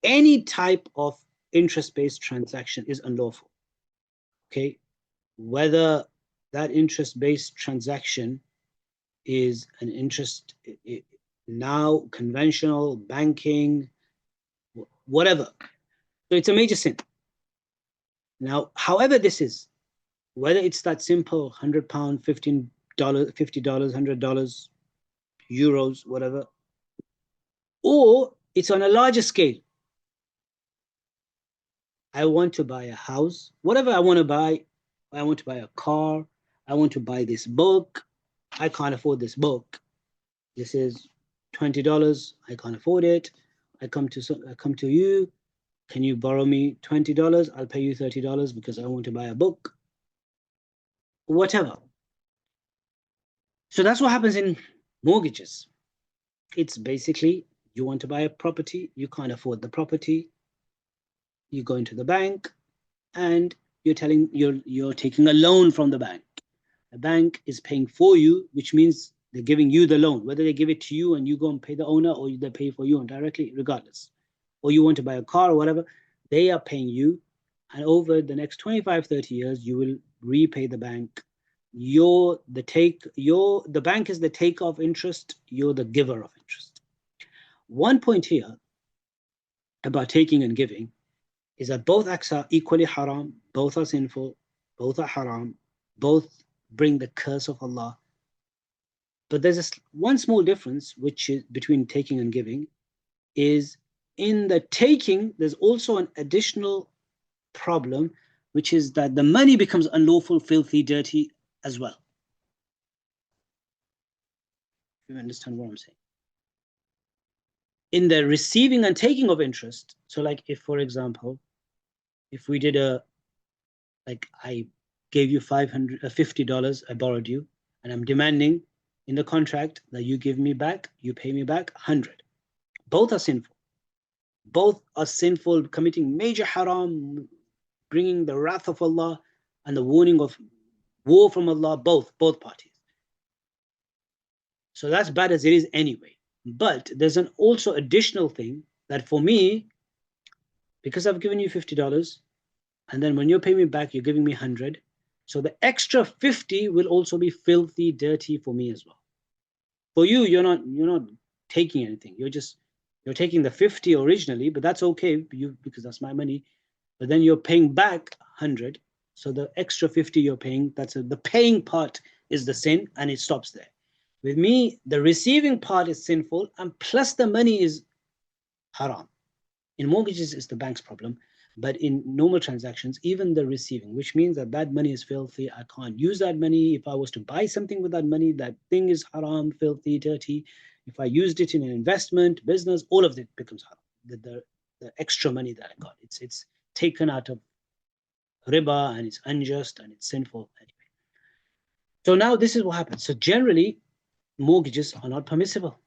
any type of interest-based transaction is unlawful. Okay, whether that interest-based transaction is an interest now conventional banking, whatever. So it's a major sin. Now, however this is, whether it's that simple £100, $15, $50, $100, euros, whatever, or it's on a larger scale. I want to buy a house, whatever I want to buy. I want to buy a car. I want to buy this book. I can't afford this book. This is $20. I can't afford it. I come to you. Can you borrow me $20? I'll pay you $30 because I want to buy a book. Whatever. So that's what happens in mortgages. It's basically, you want to buy a property, you can't afford the property, you go into the bank and you're taking a loan from the bank. The bank is paying for you, which means they're giving you the loan, whether they give it to you and you go and pay the owner, or they pay for you directly, regardless. Or you want to buy a car or whatever, they are paying you, and over the next 25, 30 years, you will repay the bank. The bank is the taker of interest, you're the giver of interest. One point here about taking and giving is that both acts are equally haram, both are sinful, both are haram, both bring the curse of Allah. But there's one small difference, which is between taking and giving, is in the taking, there's also an additional problem, which is that the money becomes unlawful, filthy, dirty as well. You understand what I'm saying? In the receiving and taking of interest, so like if, for example, if we did I gave you $50, I borrowed you, and I'm demanding in the contract that you give me back, you pay me back 100. Both are sinful. Both are sinful, committing major haram, bringing the wrath of Allah and the warning of war from Allah, both parties. So that's bad as it is anyway. But there's an also additional thing that for me, because I've given you $50, and then when you pay me back, you're giving me 100. So the extra 50 will also be filthy, dirty for me as well. For you, you're not taking anything. You're taking the 50 originally, but that's okay because that's my money. But then you're paying back 100. So the extra 50 you're paying, the paying part is the sin, and it stops there. With me, the receiving part is sinful, and plus the money is haram. In mortgages, it's the bank's problem. But in normal transactions, even the receiving, which means that money is filthy. I can't use that money. If I was to buy something with that money, that thing is haram, filthy, dirty. If I used it in an investment, business, all of it becomes haram. The extra money that I got, it's taken out of riba, and it's unjust, and it's sinful anyway. So now this is what happens. So generally, mortgages are not permissible.